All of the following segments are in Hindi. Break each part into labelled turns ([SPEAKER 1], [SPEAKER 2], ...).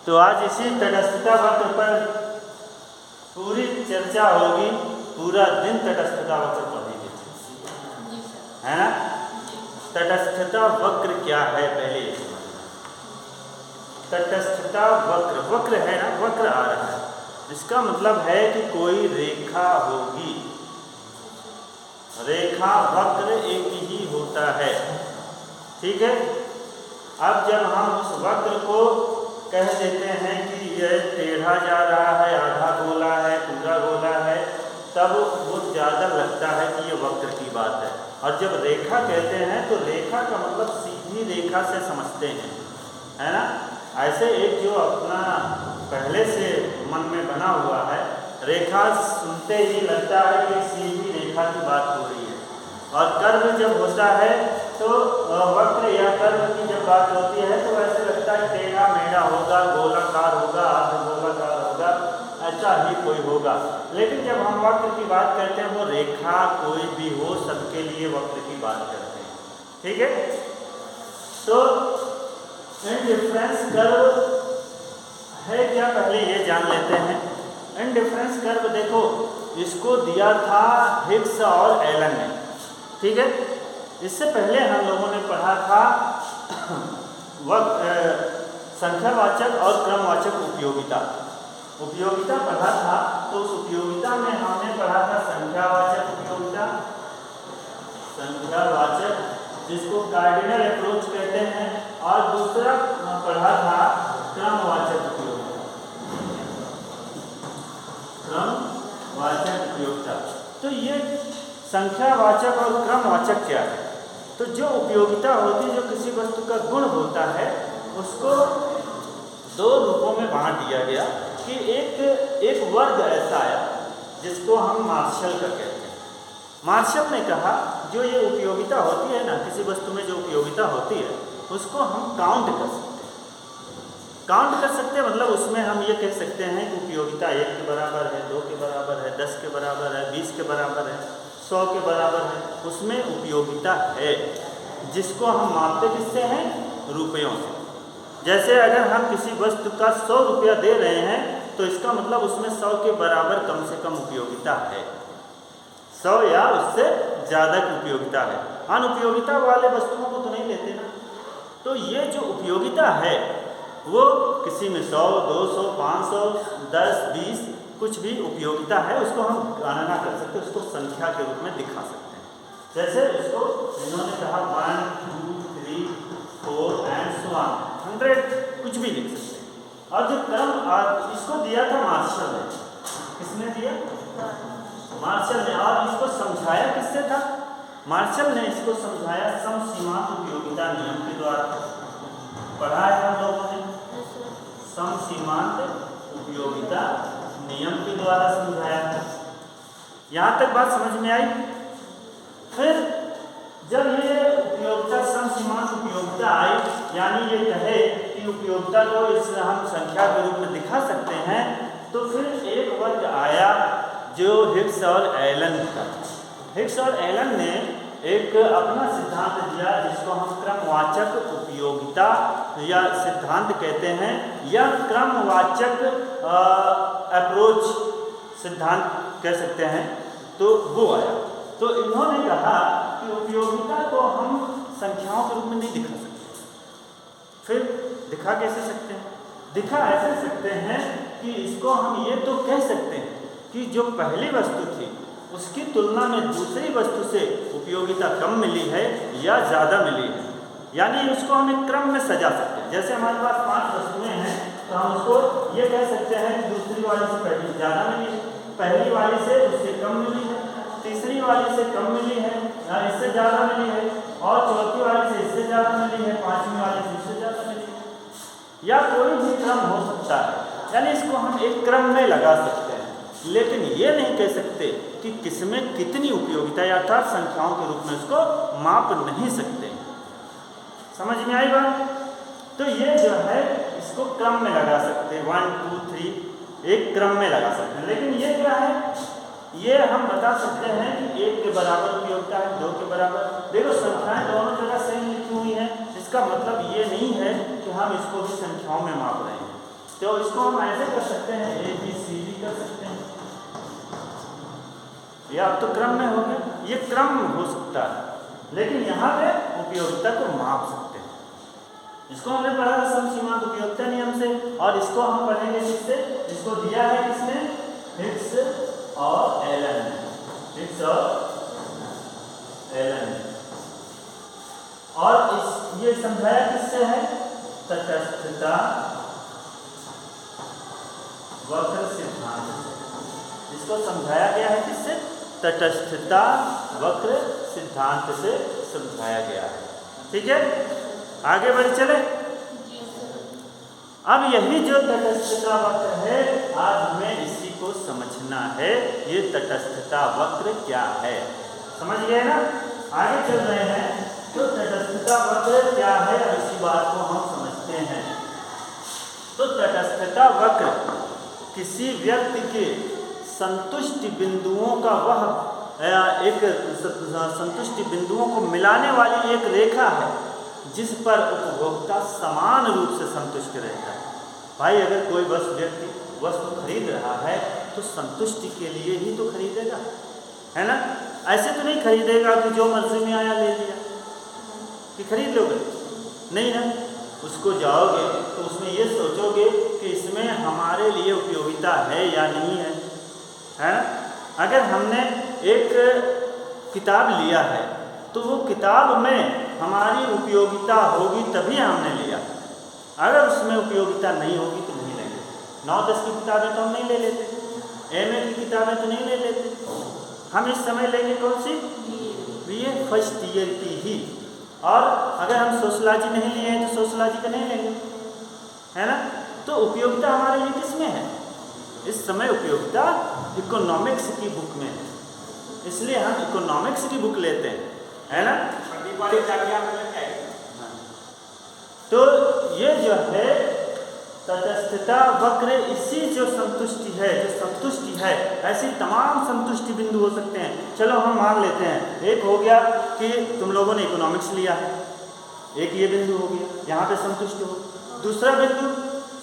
[SPEAKER 1] तो आज इसी तटस्थता वक्र पर पूरी चर्चा होगी, पूरा दिन तटस्थता वक्र पढ़ेंगे, है ना। तटस्थता वक्र क्या है पहले तटस्थता वक्र, वक्र है ना, वक्र आ रहा है, इसका मतलब है कि कोई रेखा होगी। रेखा वक्र एक ही होता है, ठीक है। अब जब हम उस वक्र को कह देते हैं कि यह टेढ़ा जा रहा है, आधा गोला है, पूरा गोला है, तब वो ज़्यादा लगता है कि ये वक्र की बात है। और जब रेखा कहते हैं तो रेखा का मतलब सीधी रेखा से समझते हैं, है ना। ऐसे एक जो अपना पहले से मन में बना हुआ है, रेखा सुनते ही लगता है कि सीधी रेखा की बात हो रही है। और कर्व जब होता है तो वक्र या कर्व की जब बात होती है तो ऐसे लगता है टेढ़ा मेढ़ा होगा, गोलाकार होगा, आधा गोलाकार होगा, ऐसा ही कोई होगा। लेकिन जब हम वक्र की बात करते हैं, वो रेखा कोई भी हो, सबके लिए वक्र की बात करते हैं, ठीक है। तो इंडिफरेंस कर्व है क्या, पहले ये जान लेते हैं। इंडिफरेंस कर्व देखो, इसको दिया था हिग्स और एलन ने, ठीक है। इससे पहले हम लोगों ने पढ़ा था संख्यावाचक और क्रमवाचक उपयोगिता। उपयोगिता पढ़ा था, तो उस उपयोगिता में हमने पढ़ा था संख्यावाचक उपयोगिता, संख्यावाचक जिसको कार्डिनल अप्रोच कहते हैं, और दूसरा पढ़ा था क्रमवाचक उपयोगिता, क्रमवाचक उपयोगिता। तो ये संख्यावाचक और क्रमवाचक क्या है, तो जो उपयोगिता होती है, जो किसी वस्तु का गुण होता है, उसको दो रूपों में बांट दिया गया कि एक वर्ग ऐसा आया जिसको हम मार्शल का कहते हैं। मार्शल ने कहा जो ये उपयोगिता होती है ना, किसी वस्तु में जो उपयोगिता होती है उसको हम काउंट कर सकते हैं। काउंट कर सकते हैं मतलब उसमें हम ये कह सकते हैं कि उपयोगिता 1 के बराबर है, 2 के बराबर है, 10 के बराबर है, 20 के बराबर है, 100 के बराबर है, उसमें उपयोगिता है, जिसको हम मापते किससे हैं, रुपयों से। जैसे अगर हम किसी वस्तु का 100 रुपया दे रहे हैं तो इसका मतलब उसमें 100 के बराबर कम से कम उपयोगिता है, 100 या उससे ज़्यादा की उपयोगिता है। अनुपयोगिता वाले वस्तुओं को तो नहीं लेते ना। तो ये जो उपयोगिता है वो किसी में 100, 200, 500, 10, 20 कुछ भी उपयोगिता है, उसको हम गणना कर सकते हैं, उसको संख्या के रूप में दिखा सकते हैं। जैसे इसको इन्होंने कहा 1, 2, 3, 4 एंड सो ऑन, 100 कुछ भी लिख सकते हैं। और जो क्रम इसको दिया था मार्शल ने, किसने दिया, मार्शल ने। और इसको समझाया किससे था, मार्शल ने इसको समझाया समसीमांत उपयोगिता नियम के द्वारा। पढ़ा है हम लोगों ने, समसीमांत उपयोगिता नियम के द्वारा समझाया था। यहाँ तक बात समझ में आई। फिर जब ये उपयोगिता समसीमांत उपयोगिता आई, यानी ये कहे कि उपयोगिता को इस हम संख्या के रूप में दिखा सकते हैं, तो फिर एक वर्ग आया जो हिग्स और एलन का। हिग्स और एलन ने एक अपना सिद्धांत दिया जिसको हम क्रमवाचक उपयोगिता या सिद्धांत कहते हैं, या क्रमवाचक अप्रोच सिद्धांत कह सकते हैं। तो वो आया, तो इन्होंने कहा कि उपयोगिता को हम संख्याओं के रूप में नहीं दिखा सकते। फिर दिखा कैसे सकते हैं, दिखा ऐसे सकते हैं कि इसको हम ये तो कह सकते हैं कि जो पहली वस्तु थी उसकी तुलना में दूसरी वस्तु से उपयोगिता कम मिली है या ज़्यादा मिली है, यानी उसको हम एक क्रम में सजा सकते हैं। जैसे हमारे पास 5 वस्तुएं हैं तो हम उसको ये कह सकते हैं कि दूसरी वाली से पहली ज़्यादा मिली है, पहली वाली से उससे कम मिली है, तीसरी वाली से कम मिली है या इससे ज़्यादा मिली है, और चौथी वाली से इससे ज़्यादा मिली है, 5वीं वाली से इससे ज़्यादा मिली है, या कोई भी क्रम हो सकता है। यानी इसको हम एक क्रम में लगा सकते हैं, लेकिन ये नहीं कह सकते कि किसमें कितनी उपयोगिता या अर्थात संख्याओं के रूप में उसको माप नहीं सकते। समझ में आई बात। तो ये जो है इसको क्रम में लगा सकते हैं, 1, 2, 3 एक क्रम में लगा सकते हैं। लेकिन ये क्या है, ये हम बता सकते हैं कि 1 के बराबर उपयोगिता है, 2 के बराबर। देखो संख्याएं दोनों जगह सेम लिखी हुई हैं, इसका मतलब ये नहीं है कि हम इसको भी संख्याओं में माप रहे हैं। तो इसको हम ऐसे कर सकते हैं, ए बी सी डी कर सकते हैं, या अब तो क्रम में हो गया, ये क्रम हो सकता है, लेकिन यहाँ पे उपयोगिता को माप सकते हैं। इसको हमने पढ़ा था सम सीमांत उपयोगिता नियम से, और इसको हम पढ़ेंगे किससे, इसको दिया है किसने, हिग्स और एलन, हिग्स और एलन, और इस ये समझाया किससे है, तटस्थता वक्र सिद्धांत से। इसको समझाया गया है किससे, तटस्थता वक्र सिद्धांत से समझाया गया है। ठीक है, आगे बढ़ चले। अब यही जो तटस्थता वक्र है, आज हमें इसी को समझना है, ये तटस्थता वक्र क्या है, समझ गए ना। आगे चल रहे हैं, तो तटस्थता वक्र क्या है, अब इसी बात को हम समझते हैं। तो तटस्थता वक्र किसी व्यक्ति के संतुष्टि बिंदुओं का वह एक संतुष्टि बिंदुओं को मिलाने वाली एक रेखा है, जिस पर उपभोक्ता समान रूप से संतुष्ट रहता है। भाई अगर कोई व्यक्ति वस्तु खरीद रहा है तो संतुष्टि के लिए ही तो खरीदेगा, है ना। ऐसे तो नहीं खरीदेगा कि जो मर्जी में आया ले लिया, कि खरीद लोगे, नहीं ना। उसको जाओगे तो उसमें ये सोचोगे कि इसमें हमारे लिए उपयोगिता है या नहीं है, है ना। अगर हमने एक किताब लिया है तो वो किताब में हमारी उपयोगिता होगी तभी हमने लिया, अगर उसमें उपयोगिता नहीं होगी तो नहीं लेंगे। 9-10 की किताबें तो हम नहीं ले लेते, MA की किताबें तो नहीं ले लेते, हम इस समय लेंगे कौन सी, BA फर्स्ट ईयर की ही। और अगर हम सोशलॉजी नहीं लिए हैं तो सोशलॉजी का नहीं लेंगे, है ना। तो उपयोगिता हमारे लिए किस में है, इस समय उपयोगिता इकोनॉमिक्स की बुक में है, इसलिए हम इकोनॉमिक्स की बुक लेते हैं, है ना। तो ये जो है तटस्थता वक्र, इसी जो संतुष्टि है, जो संतुष्टि है, ऐसी तमाम संतुष्टि बिंदु हो सकते हैं। चलो हम मान लेते हैं, एक हो गया कि तुम लोगों ने इकोनॉमिक्स लिया है, एक ये बिंदु हो गया, यहाँ पे संतुष्ट हो। दूसरा बिंदु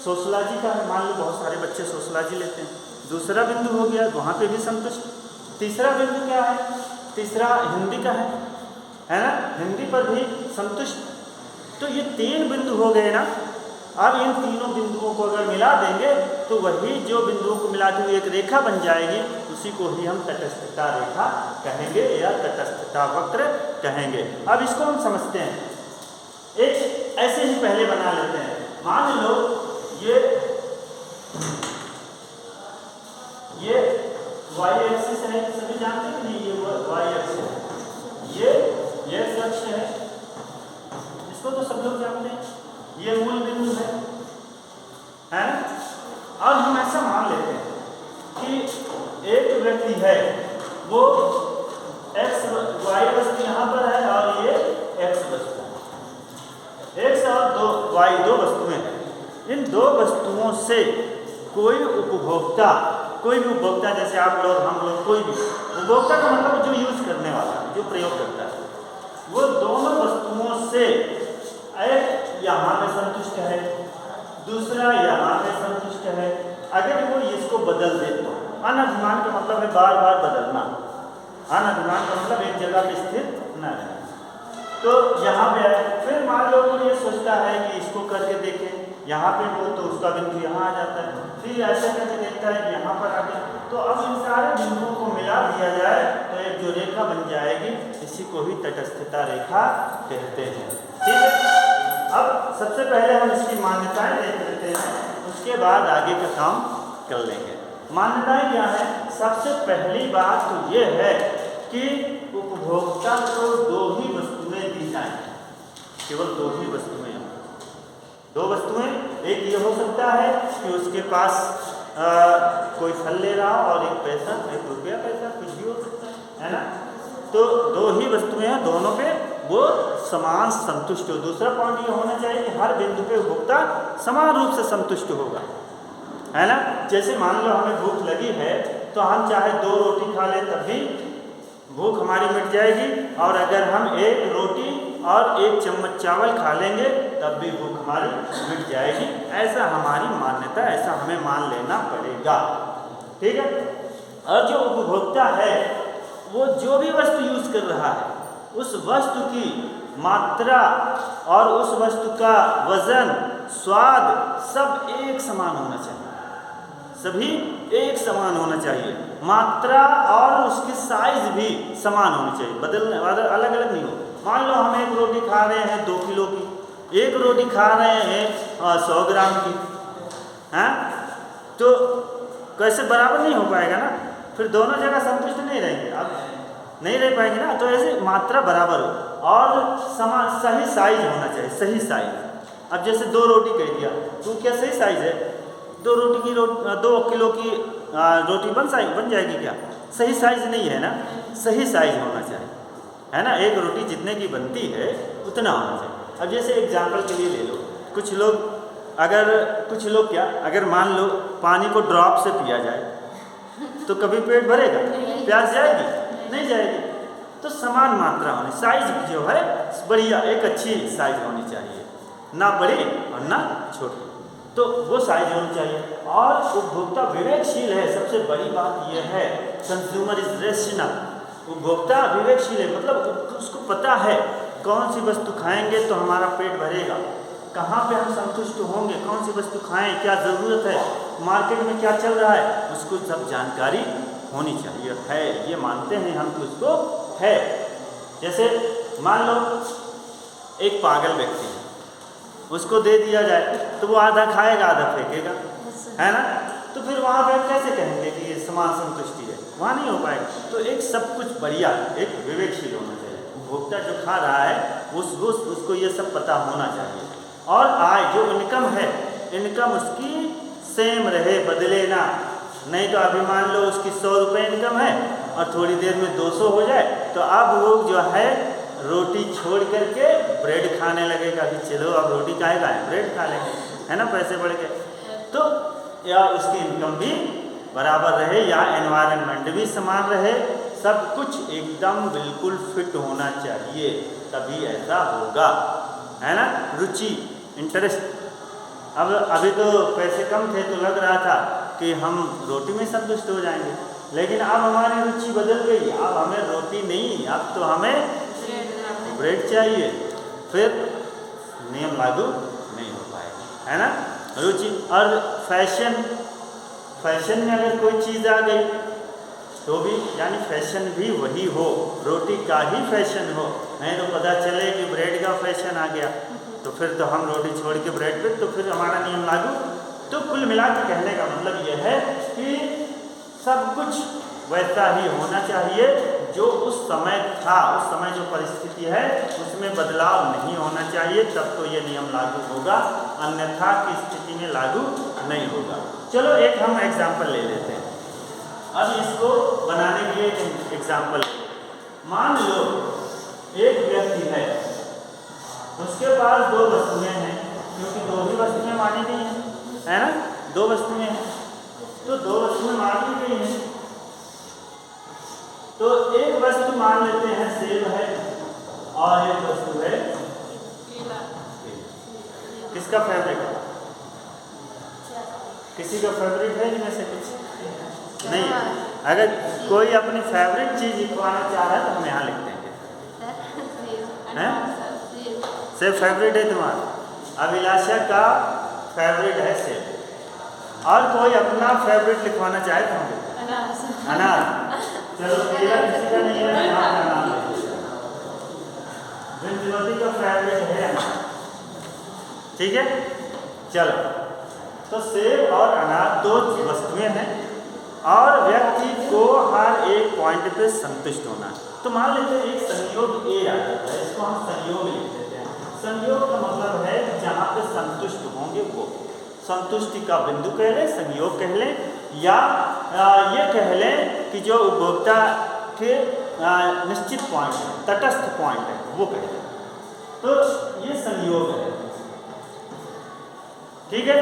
[SPEAKER 1] सोशलॉजी का है, मान लो बहुत सारे बच्चे सोशलॉजी लेते हैं, दूसरा बिंदु हो गया, वहाँ पे भी संतुष्ट। तीसरा बिंदु क्या है, तीसरा हिंदी का है ना, हिंदी पर भी संतुष्ट। तो ये 3 बिंदु हो गए ना। अब इन तीनों बिंदुओं को अगर मिला देंगे तो वही जो बिंदुओं को मिलाते हुए एक रेखा बन जाएगी, उसी को ही हम तटस्थता रेखा कहेंगे या तटस्थता वक्र कहेंगे। अब इसको हम समझते हैं, एक ऐसे ही पहले बना लेते हैं। मान लो ये y एक्सिस है, सभी जानते हैं कि नहीं, ये y एक्सिस है, ये x अक्ष है, इसको तो सब लोग जानते हैं, ये मूल बिंदु है। और हम ऐसा मान लेते हैं कि एक व्यक्ति है, वो y वस्तु यहाँ पर है और ये x वस्तु है, x और y दो वस्तुएं हैं। इन दो वस्तुओं से कोई उपभोक्ता, कोई भी उपभोक्ता, जैसे आप लोग, हम लोग, कोई भी उपभोक्ता का मतलब जो यूज करने वाला, जो प्रयोग करता है, वो दोनों वस्तुओं से एक यहाँ में संतुष्ट है, दूसरा यहाँ में संतुष्ट है। अगर वो इसको बदल दे तो अनधिमान का मतलब है बार बार बदलना, अनधिमान का मतलब एक जगह पे स्थिर न रहे। तो यहाँ पे फिर मान लो वो ये सोचता है कि इसको करके देखें, यहाँ पे हो तो उसका बिंदु यहाँ आ जाता है, फिर ऐसा करके देखता है कि यहाँ पर आ गया। तो अब इन सारे बिंदुओं को मिला दिया जाए तो एक जो रेखा बन जाएगी, इसी को ही तटस्थता रेखा कहते हैं। ठीक है, अब सबसे पहले हम इसकी मान्यताएं देख लेते हैं, उसके बाद आगे का काम कर लेंगे। मान्यताएं क्या है? सबसे पहली बात तो ये है कि उपभोक्ता को 2 ही वस्तुएं दी जाएं, केवल 2 ही वस्तुएं। 2 वस्तुएं, एक ये हो सकता है कि उसके पास कोई फल ले रहा हो और एक पैसा, एक रुपया पैसा, कुछ भी हो सकता है ना। तो 2 ही वस्तुएं हैं, दोनों पे वो समान संतुष्ट हो। दूसरा पॉइंट ये होना चाहिए कि हर बिंदु पे उपभोक्ता समान रूप से संतुष्ट होगा, है ना। जैसे मान लो हमें भूख लगी है तो हम चाहे 2 रोटी खा लें तब भी भूख हमारी मिट जाएगी, और अगर हम 1 रोटी और 1 चम्मच चावल खा लेंगे तब भी भूख हमारी मिट जाएगी। ऐसा हमारी मान्यता, ऐसा हमें मान लेना पड़ेगा। ठीक है। और जो उपभोक्ता है वो जो भी वस्तु यूज कर रहा है उस वस्तु की मात्रा और उस वस्तु का वजन, स्वाद सब एक समान होना चाहिए। सभी एक समान होना चाहिए। मात्रा और उसकी साइज भी समान होनी चाहिए, अलग अलग नहीं हो। मान लो हम एक रोटी खा रहे हैं 2 किलो की, एक रोटी खा रहे हैं 100 ग्राम की, हैं? तो कैसे बराबर नहीं हो पाएगा ना, फिर दोनों जगह संतुष्ट नहीं रहेंगे, अब नहीं रह पाएंगे ना। तो ऐसे मात्रा बराबर हो और समान, सही साइज होना चाहिए, सही साइज। अब जैसे 2 रोटी कह दिया तो क्या सही साइज है? 2 किलो की रोटी बन जाएगी क्या? सही साइज नहीं है ना, सही साइज होना चाहिए, है ना। एक रोटी जितने की बनती है उतना होना चाहिए। अब जैसे एग्जाम्पल के लिए ले लो, कुछ लोग अगर मान लो पानी को ड्रॉप से पिया जाए तो कभी पेट भरेगा? प्यास जाएगी? नहीं जाएगी। तो समान मात्रा होनी, साइज जो है बढ़िया, एक अच्छी साइज होनी चाहिए, ना बड़ी और ना छोटी, तो वो साइज होनी चाहिए। और उपभोक्ता विवेकशील है, सबसे बड़ी बात यह है, कंज्यूमर इज रेशनल। उपभोक्ता विवेकशील है, मतलब उसको पता है कौन सी वस्तु खाएंगे तो हमारा पेट भरेगा, कहाँ पे हम संतुष्ट होंगे, कौन सी वस्तु खाएं, क्या ज़रूरत है, मार्केट में क्या चल रहा है, उसको सब जानकारी होनी चाहिए। है, ये मानते हैं हम कि उसको है। जैसे मान लो एक पागल व्यक्ति है, उसको दे दिया जाए तो वो आधा खाएगा आधा फेंकेगा, है ना। तो फिर वहाँ पे कैसे कहेंगे कि ये समान संतुष्टि है? वहाँ नहीं हो पाएगा। तो एक सब कुछ बढ़िया, एक विवेकशील होना चाहिए। उपभोक्ता जो खा रहा है उसको ये सब पता होना चाहिए। और आय, जो इनकम है, इनकम उसकी सेम रहे, बदले ना। नहीं तो अभी मान लो उसकी 100 रुपये इनकम है और थोड़ी देर में 200 हो जाए तो अब वो जो है रोटी छोड़ करके ब्रेड खाने लगेगा कि चलो अब रोटी काहे खाएं, ब्रेड खा लेंगे, है ना, पैसे बढ़ गए। तो या उसकी इनकम भी बराबर रहे या एनवायरनमेंट भी समान रहे, सब कुछ एकदम बिल्कुल फिट होना चाहिए, तभी ऐसा होगा, है ना। रुचि, इंटरेस्ट। अब अभी तो पैसे कम थे तो लग रहा था कि हम रोटी में संतुष्ट हो जाएंगे, लेकिन अब हमारी रुचि बदल गई, अब हमें रोटी नहीं, अब तो हमें ब्रेड चाहिए, फिर नियम लागू नहीं हो पाएगा, है ना। रुचि और फैशन में अगर कोई चीज़ आ गई तो भी, यानी फैशन भी वही हो, रोटी का ही फैशन हो, नहीं तो पता चले कि ब्रेड का फैशन आ गया तो फिर तो हम रोटी छोड़ के ब्रेड पे, तो फिर हमारा नियम लागू। तो कुल मिला के कहने का मतलब यह है कि सब कुछ वैसा ही होना चाहिए जो उस समय था, उस समय जो परिस्थिति है उसमें बदलाव नहीं होना चाहिए, तब तो ये नियम लागू होगा, अन्यथा की स्थिति में लागू नहीं होगा। चलो एक हम एग्जाम्पल ले लेते हैं। अब इसको बनाने के लिए एक एग्जाम्पल, मान लो एक व्यक्ति है, उसके पास 2 वस्तुएं हैं, क्योंकि 2 ही वस्तुएं मानी गई हैं, है ना, 2 वस्तुएं हैं, तो 2 वस्तुएं मानी गई हैं। तो एक वस्तु मान लेते हैं सेब है और एक वस्तु है केला। किसका फेवरेट है? किसी का फेवरेट है इनमें से कुछ? नहीं है। अगर कोई अपनी फेवरेट चीज लिखवाना चाह रहा है तो हम यहाँ लिख देंगे, हैं? सेब फेवरेट है तुम्हारा, अभिलाषा का फेवरेट है सेब, और कोई अपना फेवरेट लिखवाना चाहे तो हम लिखते हैं अनार। चलो केला किसी का नहीं है, यहाँ का नाम है। ज्योति का फेवरेट है अनार, ठीक है। चलो, तो सेब और अनार 2 वस्तुएं हैं और व्यक्ति को हर एक पॉइंट पे संतुष्ट होना है। तो मान लेते हैं एक संयोग ए आ जाता है, इसको हम संयोग लिख देते हैं। संयोग का मतलब है जहाँ पे संतुष्ट होंगे वो, संतुष्टि का बिंदु कह लें, संयोग कह लें, या ये कह लें कि जो उपभोक्ता के निश्चित पॉइंट है, तटस्थ पॉइंट है, वो कह लें। तो ये संयोग है, ठीक है।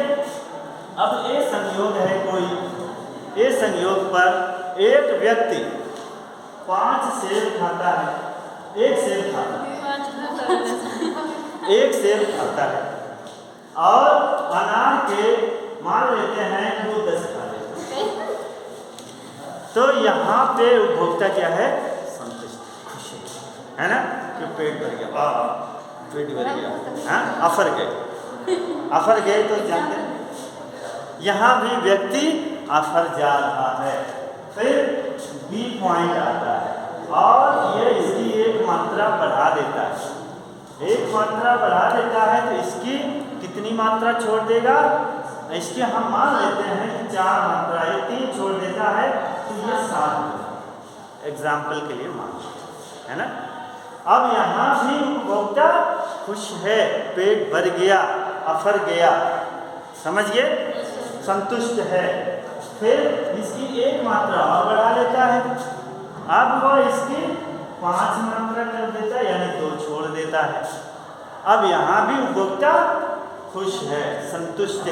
[SPEAKER 1] अब ये संयोग है कोई, ये संयोग पर एक व्यक्ति 5 सेब खाता है, 1 सेब खाता है, एक सेब खाता है और अनार के मान लेते हैं वो 10 खा लेते हैं, तो यहाँ पे उपभोक्ता क्या है? संतुष्ट, खुशी है ना, कि पेट भर गया, पेट भर गया, हाँ अफर गए तो जानते हैं यहाँ भी व्यक्ति अफर जा रहा है। फिर बी पॉइंट आता है और ये इसकी एक मात्रा बढ़ा देता है, एक मात्रा बढ़ा देता है तो इसकी कितनी मात्रा छोड़ देगा? इसकी हम मान लेते हैं कि 4 मात्रा, ये 3 छोड़ देता है तो ये 7 एग्जाम्पल के लिए मान, है ना। अब यहाँ भी उपभोक्ता खुश है, पेट भर गया, अफर गया, समझ गए, संतुष्ट है। फिर इसकी एक मात्रा और बढ़ा लेता है, अब वह इसकी 5 मात्रा कर देता है, यानी 2 छोड़ देता है। अब यहाँ भी उपभोक्ता खुश है, संतुष्ट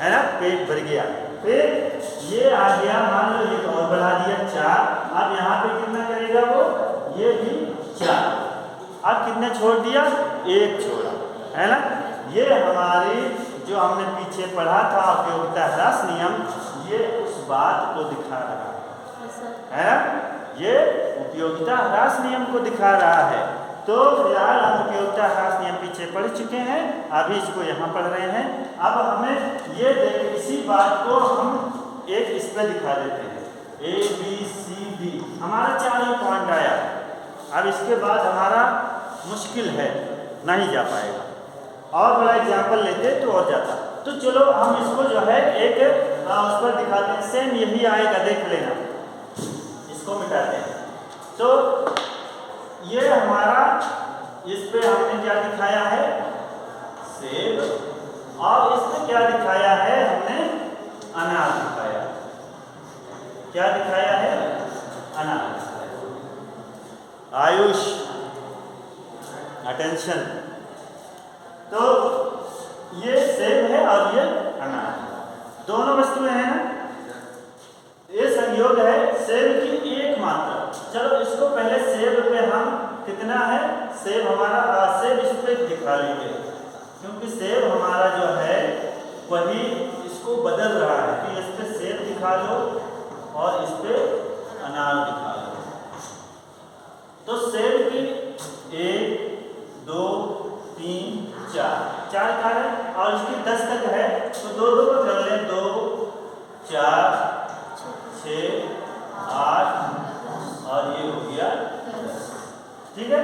[SPEAKER 1] है ना, पेट भर गया। फिर ये आ गया, मान लो एक और बढ़ा दिया 4, अब यहाँ पे कितना करेगा वो? ये भी 4। अब कितने छोड़ दिया? 1 छोड़ा, है ना। ये हमारी जो हमने पीछे पढ़ा था उपयोगिता ह्रास नियम, ये उस बात को दिखा रहा है ना, ये उपयोगिता ह्रास नियम को दिखा रहा है। तो फिलहाल हम उपयोगिता ह्रास नियम पीछे पढ़ चुके हैं, अभी इसको यहाँ पढ़ रहे हैं। अब हमें ये देख, इसी बात को हम एक इस पर दिखा देते हैं, ABCD हमारा 4 पॉइंट आया। अब इसके बाद हमारा मुश्किल है, नहीं जा पाएगा, और बड़ा एग्जाम्पल लेते तो और जाता। तो चलो हम इसको जो है एक उस पर दिखाते हैं, सेम यही आएगा, देख लेना, इसको मिटाते हैं। तो ये हमारा, इस पे हमने क्या दिखाया है? सेब, और इसमें क्या दिखाया है? हमने अनार दिखाया। क्या दिखाया है? अनार। आयुष, अटेंशन। तो ये सेब है और ये अनार, दोनों वस्तुएं हैं ना। ये संयोग है सेब की एक मात्रा। चलो इसको पहले सेब पे हम कितना है? सेब हमारा, सेब इस पे दिखा लेंगे, क्योंकि सेब हमारा जो है वही इसको बदल रहा है, कि इस पे सेब दिखा दो और इस पे अनार दिखा दो। तो सेब की 1 2 3 4 खा रहे, और इसकी 10 तक है, तो 2 को कर लें, 2 4 6 8 और ये हो गया 10, ठीक है।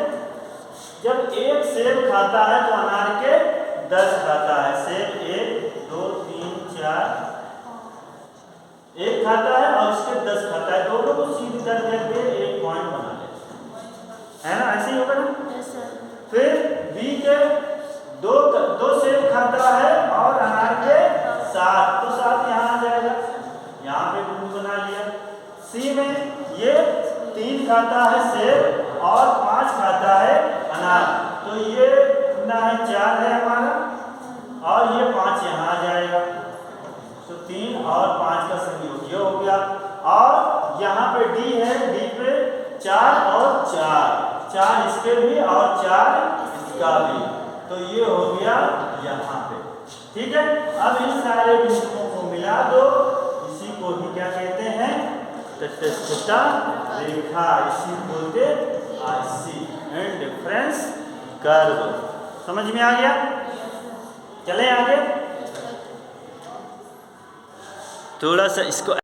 [SPEAKER 1] जब एक सेब खाता है तो अनार के 10 खाता है। सेब 1 2 3 4 1 खाता है और इसके 10 खाता है, दोनों को सीधी करके एक पॉइंट बना ले, है ना, ऐसे ही होगा ना। फिर बी के 2 सेब खाता है और अनार के 7, तो 7 यहाँ आ जाएगा, यहाँ पे बिंदु बना लिया। सी में ये 3 खाता है सेब और 5 खाता है अनार, तो ये कितना है? 4 है हमारा, और ये 5 यहाँ आ जाएगा, तो 3 और 5 का संयोग ये हो गया। और यहाँ पे डी है, डी पे 4 और 4 इसके भी और 4 इसका भी, तो ये हो गया यहाँ पे, ठीक है। अब इन सारे बिंदुओं को मिला दो, इसी को ही क्या कहते हैं? तटस्थता रेखा, इसी बोलते IC, एंड डिफरेंस कर्व। समझ में आ गया? चले आगे, थोड़ा सा इसको